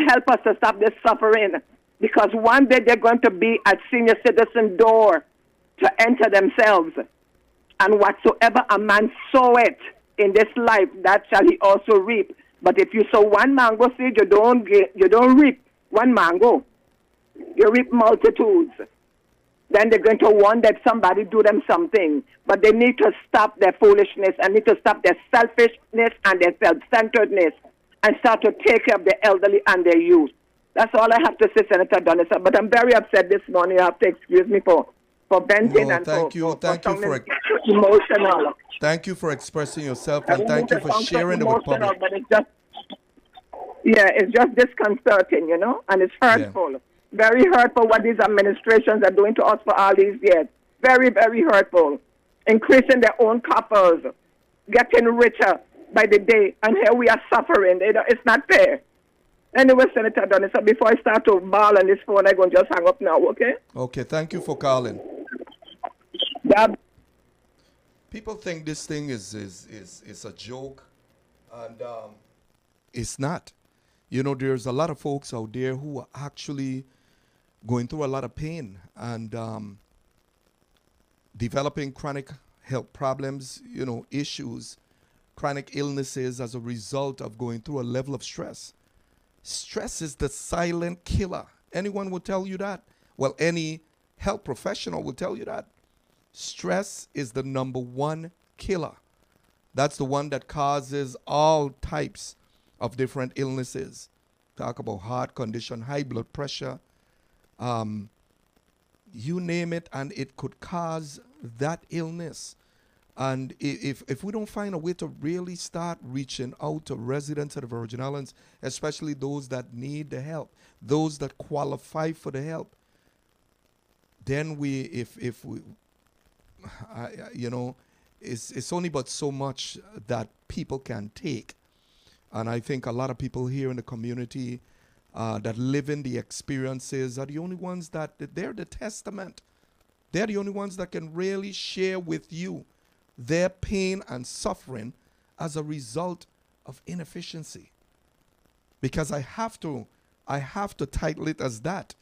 help us to stop this suffering, because one day they're going to be at senior citizen door to enter themselves. And whatsoever a man soweth in this life, that shall he also reap. But if you sow one mango seed, you don't reap one mango. You reap multitudes. Then they're going to want that somebody do them something. But they need to stop their foolishness and need to stop their selfishness and their self-centeredness and start to take care of the elderly and their youth. That's all I have to say, Senator Donaldson. But I'm very upset this morning. You have to excuse me for venting No, and thank you for emotional. Thank you for expressing yourself, and thank you for sharing it with public. But it's just disconcerting, and it's hurtful. Very hurtful what these administrations are doing to us for all these years. Very, very hurtful. Increasing their own coffers, getting richer by the day, and here we are suffering. It's not fair. Anyway, Senator Donaldson, before I start to bawl on this phone, I'm going to just hang up now, okay? Okay, thank you for calling. Yeah. People think this thing is a joke, and it's not. There's a lot of folks out there who are actually going through a lot of pain and developing chronic health problems, issues, chronic illnesses as a result of going through a level of stress. Stress is the silent killer. Anyone will tell you that. Well, any health professional will tell you that. Stress is the number one killer. That's the one that causes all types of different illnesses. Talk about heart condition, high blood pressure, you name it, and it could cause that illness. And if we don't find a way to really start reaching out to residents of the Virgin Islands, especially those that need the help, those that qualify for the help, then if we, you know, it's only but so much that people can take. And I think a lot of people here in the community that live in the experiences are the only ones they're the testament. They're the only ones that can really share with you their pain and suffering as a result of inefficiency. Because I have to title it as that.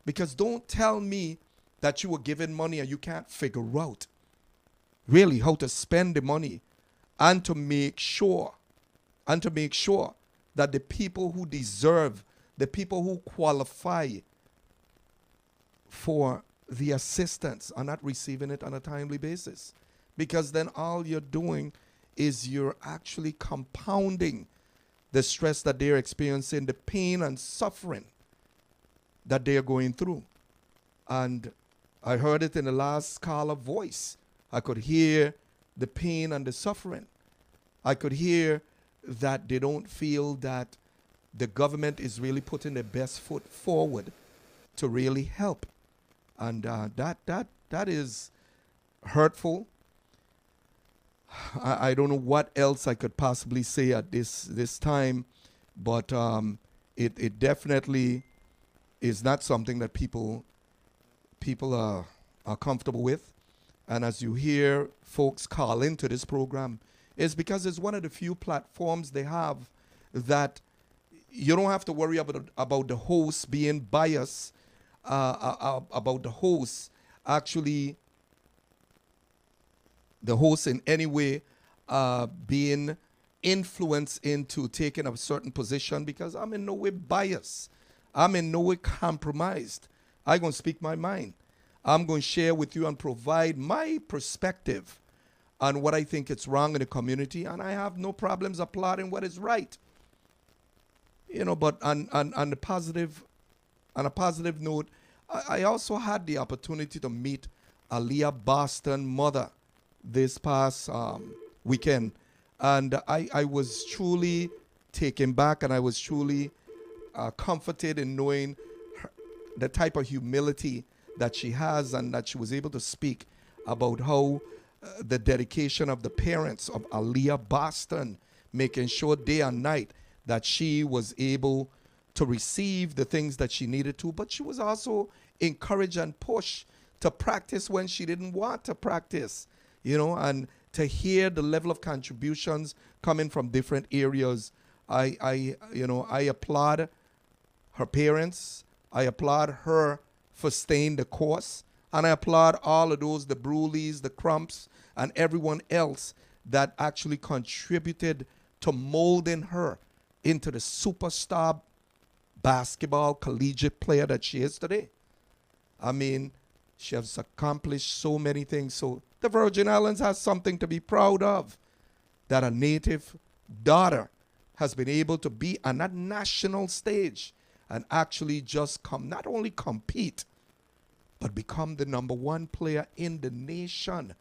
Because don't tell me that you were given money and you can't figure out really how to spend the money and to make sure that the people who deserve, the people who qualify for the assistance are not receiving it on a timely basis. Because then all you're doing is you're actually compounding the stress that they're experiencing, the pain and suffering that they're going through. And I heard it in the last caller voice. I could hear the pain and the suffering. I could hear that they don't feel that the government is really putting their best foot forward to really help. And that is hurtful. I don't know what else I could possibly say at this time, but it definitely is not something that people are comfortable with. And as you hear folks call into this program, it's because it's one of the few platforms they have that you don't have to worry about the host being biased, about the host actually, the host in any way being influenced into taking a certain position, because I'm in no way biased. I'm in no way compromised. I'm going to speak my mind. I'm going to share with you and provide my perspective on what I think is wrong in the community, and I have no problems applauding what is right. You know, but on a positive note, I also had the opportunity to meet Aaliyah Boston mother this past weekend, and I was truly taken back, and I was truly comforted in knowing the type of humility that she has, and that she was able to speak about how the dedication of the parents of Aaliyah Boston, making sure day and night that she was able to receive the things that she needed to, but she was also encouraged and pushed to practice when she didn't want to practice, you know, and to hear the level of contributions coming from different areas. I applaud her parents. I applaud her for staying the course. And I applaud all of those, the Bruleys, the Crumps, and everyone else that actually contributed to molding her into the superstar basketball collegiate player that she is today. I mean, she has accomplished so many things. So the Virgin Islands has something to be proud of, that a native daughter has been able to be on that national stage and actually just not only compete, but become the #1 player in the nation.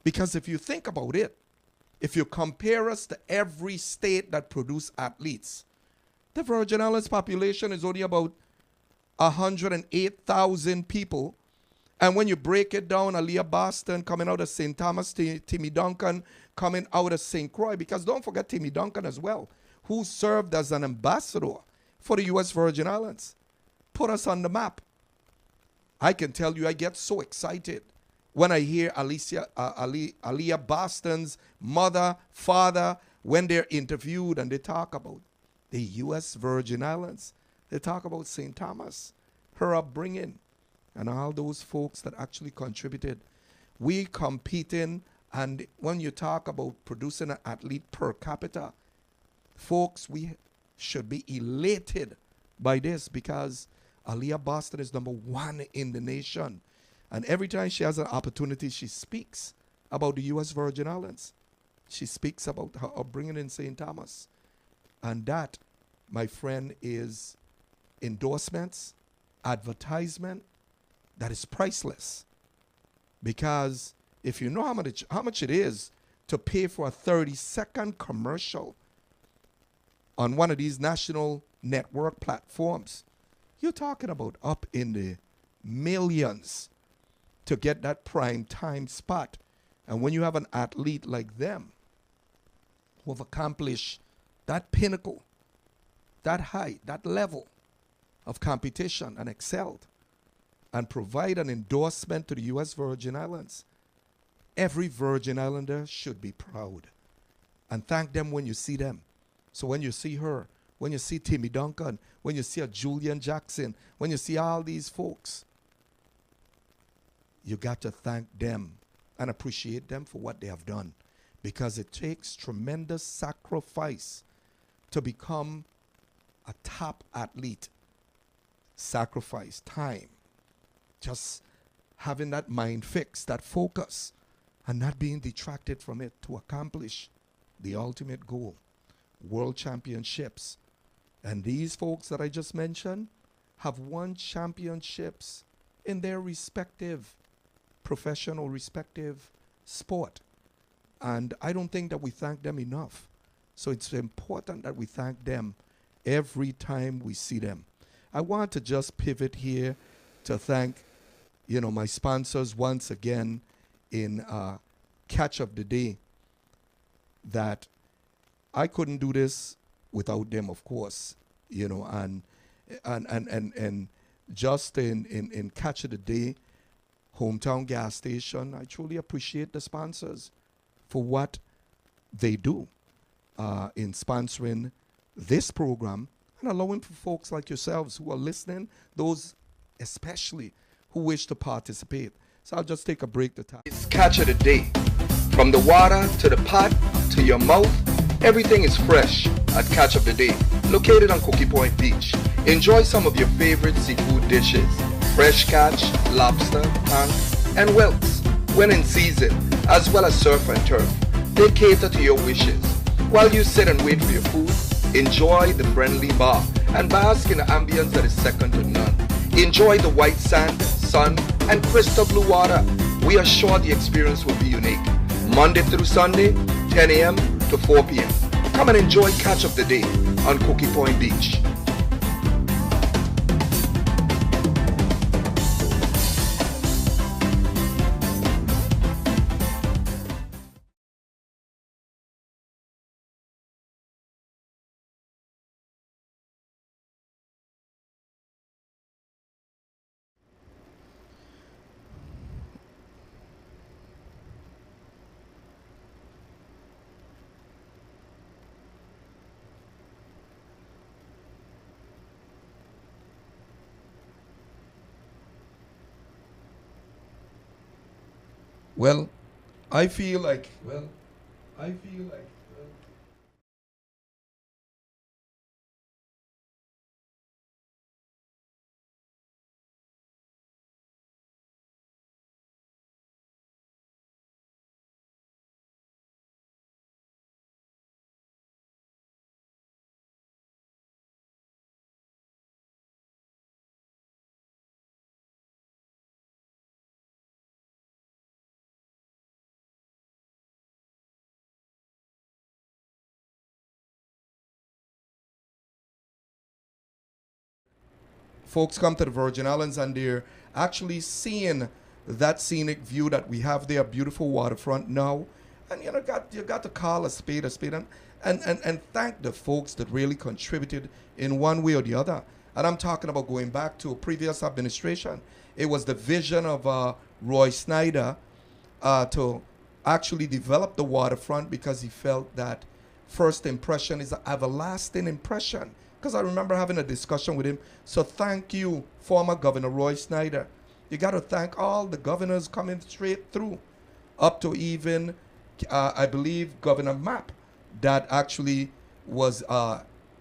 Because if you think about it, if you compare us to every state that produce athletes, the Virgin Islands population is only about 108,000 people. And when you break it down, Aaliyah Boston coming out of St. Thomas, Timmy Duncan coming out of St. Croix, because don't forget Timmy Duncan as well, who served as an ambassador for the U.S. Virgin Islands, put us on the map. I can tell you I get so excited when I hear Aaliyah Boston's mother, father, when they're interviewed and they talk about the U.S. Virgin Islands. They talk about St. Thomas, her upbringing, and all those folks that actually contributed. We competing, and when you talk about producing an athlete per capita, folks, we should be elated by this, because Aaliyah Boston is #1 in the nation. And every time she has an opportunity, she speaks about the U.S. Virgin Islands. She speaks about her upbringing in St. Thomas. And that, my friend, is endorsements, advertisement, that is priceless. Because If you know how much it is to pay for a 30-second commercial on one of these national network platforms, you're talking about up in the millions to get that prime time spot. And when you have an athlete like them who have accomplished that pinnacle, that height, that level of competition and excelled, and provide an endorsement to the U.S. Virgin Islands, every Virgin Islander should be proud and thank them when you see them. So when you see her, when you see Timmy Duncan, when you see a Julian Jackson, when you see all these folks, you got to thank them and appreciate them for what they have done, because it takes tremendous sacrifice to become a top athlete. Sacrifice, time, just having that mind fixed, that focus, and not being detracted from it to accomplish the ultimate goal, world championships. And these folks that I just mentioned have won championships in their respective professional, respective sport. And I don't think that we thank them enough. So it's important that we thank them every time we see them. I want to just pivot here to thank, my sponsors once again in Catch of the Day, that I couldn't do this without them, of course, and just in Catch of the Day, Hometown Gas Station, I truly appreciate the sponsors for what they do in sponsoring this program and allowing for folks like yourselves who are listening, those especially who wish to participate. So I'll just take a break to talk. It's Catch of the Day. From the water to the pot to your mouth, everything is fresh at Catch of the Day, located on Cookie Point Beach. Enjoy some of your favorite seafood dishes: fresh catch, lobster, tank, and whelks when in season, as well as surf and turf. They cater to your wishes. While you sit and wait for your food, enjoy the friendly bar and bask in the ambience that is second to none. Enjoy the white sand, sun, and crystal blue water. We are sure the experience will be unique. Monday through Sunday, 10 a.m. to 4 p.m. Come and enjoy Catch of the Day on Cookie Point Beach. Well, I feel like folks come to the Virgin Islands and they're actually seeing that scenic view that we have there, beautiful waterfront now. And you got to call a spade, and thank the folks that really contributed in one way or the other. And I'm talking about going back to a previous administration. It was the vision of Roy Snyder to actually develop the waterfront, because he felt that first impression is an everlasting impression. Because I remember having a discussion with him. So thank you, former Governor Roy Snyder. You got to thank all the governors coming straight through, up to even, I believe, Governor Mapp, that actually was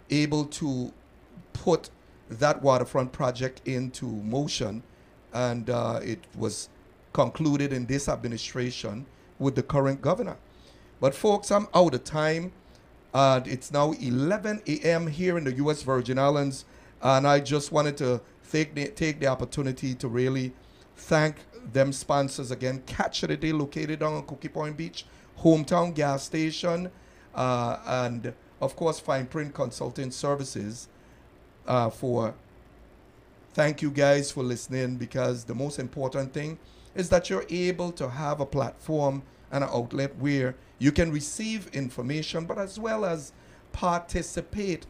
able to put that waterfront project into motion. And it was concluded in this administration with the current governor. But folks, I'm out of time. It's now 11 a.m. here in the U.S. Virgin Islands, and I just wanted to take the opportunity to really thank them sponsors again. Catch of the Day located on Cookie Point Beach, hometown gas station, and of course Fine Print Consulting Services. Thank you guys for listening, because the most important thing is that you're able to have a platform and an outlet where you can receive information, but as well as participate,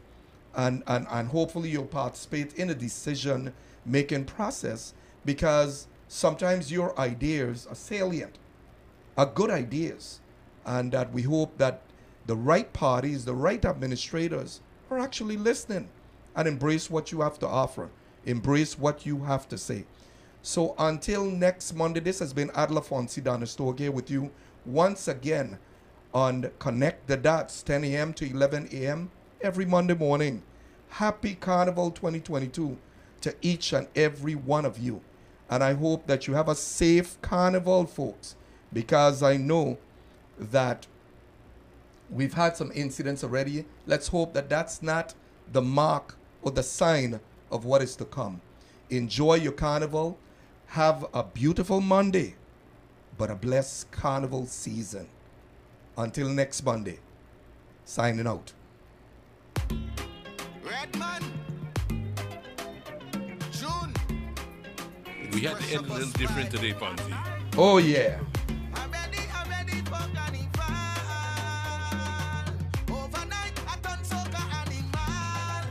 and hopefully you'll participate in a decision making process, because sometimes your ideas are salient, are good ideas, and that we hope that the right parties, the right administrators are actually listening and embrace what you have to offer, embrace what you have to say. So until next Monday, this has been Adler Fonsi Donistorge with you once again on Connect the Dots, 10 a.m. to 11 a.m. every Monday morning. Happy Carnival 2022 to each and every one of you. And I hope that you have a safe carnival, folks, because I know that we've had some incidents already. Let's hope that that's not the mark or the sign of what is to come. Enjoy your carnival. Have a beautiful Monday, but a blessed carnival season. Until next Monday, signing out. Redman, June. We had to end a little different today, Fonzie. Oh, yeah. I'm ready for carnival. Overnight, I done soca animal.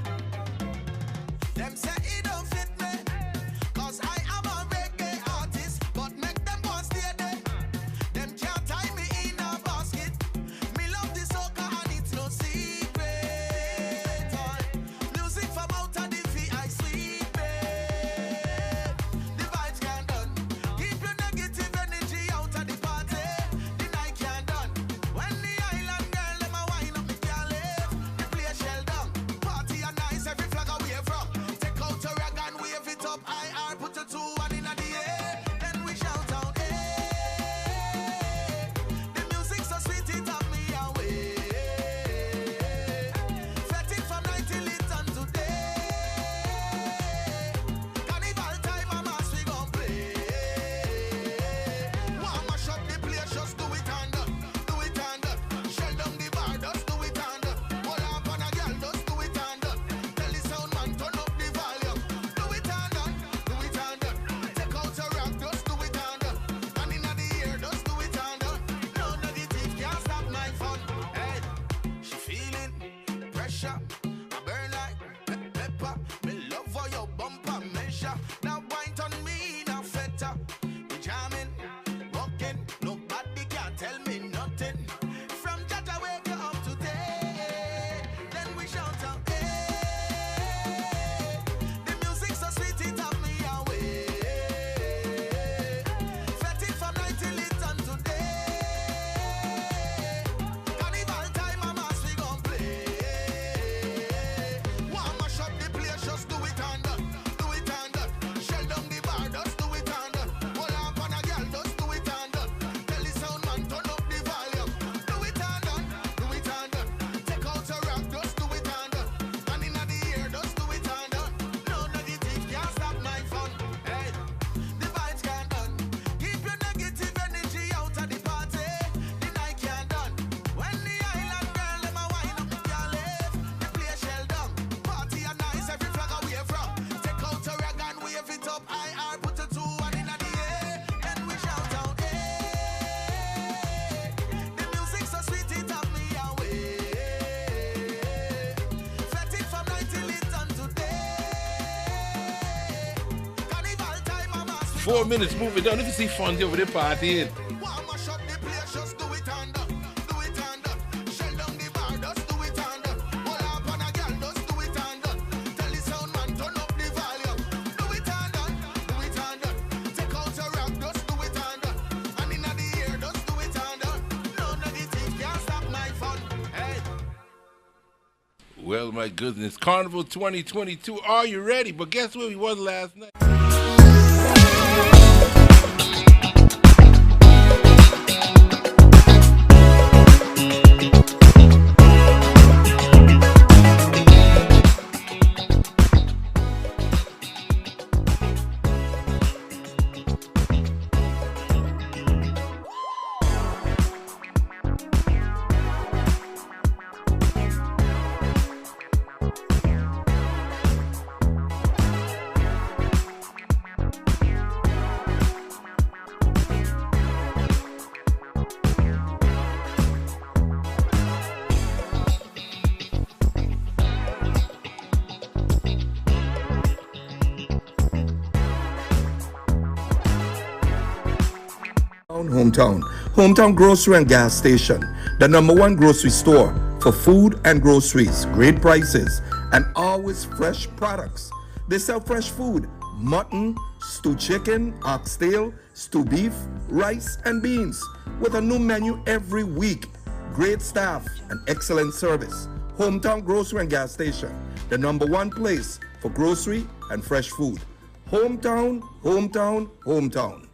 Them say it don't fit me, 'cause I am a reggae artist, but make them go stay there. Them can't tie me in a basket. Me love the soca and it's no secret. Music from out of the VI sleep. The vibes can't done. Keep your negative energy out of the party. The night can't done. When the island girl them a wine up, me can't live. The place shell down. Party a nice, every flag away from. Take out your rag and wave it up. IR put a 2-1 in the air. Then we shout out, hey. The music so sweet it up me away. Fetting from 90 lit on today. Carnival time a mass we gon' play. Wanna mash up the place, just do it and done. Do it and done. Shell down the bar, just do it and done. Hold up on a girl, just do it and done. Tell the sound man, turn up the volume. Do it and done. Do it and done. Take out your rap, just do it and done. And inna the ear, just do it and done. No negative can't stop my fun. Hey, she feeling the pressure. I burn like pepper. Me love for your bumper measure. Now wine on me, now feta. We jamming, walking. Nobody can tell me nothing. From Jaja wake you up today. Then we shout out, hey. The music so sweet it up me away. Fetting from 90 lit on today. Carnival time a mass we gon' play. Wanna mash up the place, just do it and done. Do it and done. Shell down the bar, just do it and done. Hold up on a girl, just do it and done. Tell the sound man, turn up the volume. Do it and done. Do it and done. Take out your rap, just do it and done. And inna the ear, just do it and done. No negative can't stop my fun. Hey, the vibes can't done. Keep your negative energy out of the party. The night can't done. When the island girl them a wine up, me can't live. The place shell down. Party a nice, every flag away from. Take out your rag and wave it up. IR put a 2-1 in the air. Then we shout out, hey. The music so sweet it up me away. Fetting from 90 lit on today. Carnival time a mass. 4 minutes, move it down. If you see Fonzie over there partying. Wanna mash up the place, just do it and done. Do it and done. Shell down the bar, just do it and done. Hold up on a girl, just do it and done. Tell the sound man, turn up the volume. Do it and done. Do it and done. Take out your rap, just do it and done. And inna the ear, just do it and done. No negative can't stop my fun. Hey. Well, my goodness. Carnival 2022. Are you ready? But guess where we was last night? hometown. Hometown Grocery and Gas Station, the #1 grocery store for food and groceries, great prices, and always fresh products. They sell fresh food, mutton, stewed chicken, oxtail, stewed beef, rice, and beans, with a new menu every week. Great staff and excellent service. Hometown Grocery and Gas Station, the #1 place for grocery and fresh food. Hometown, hometown, hometown.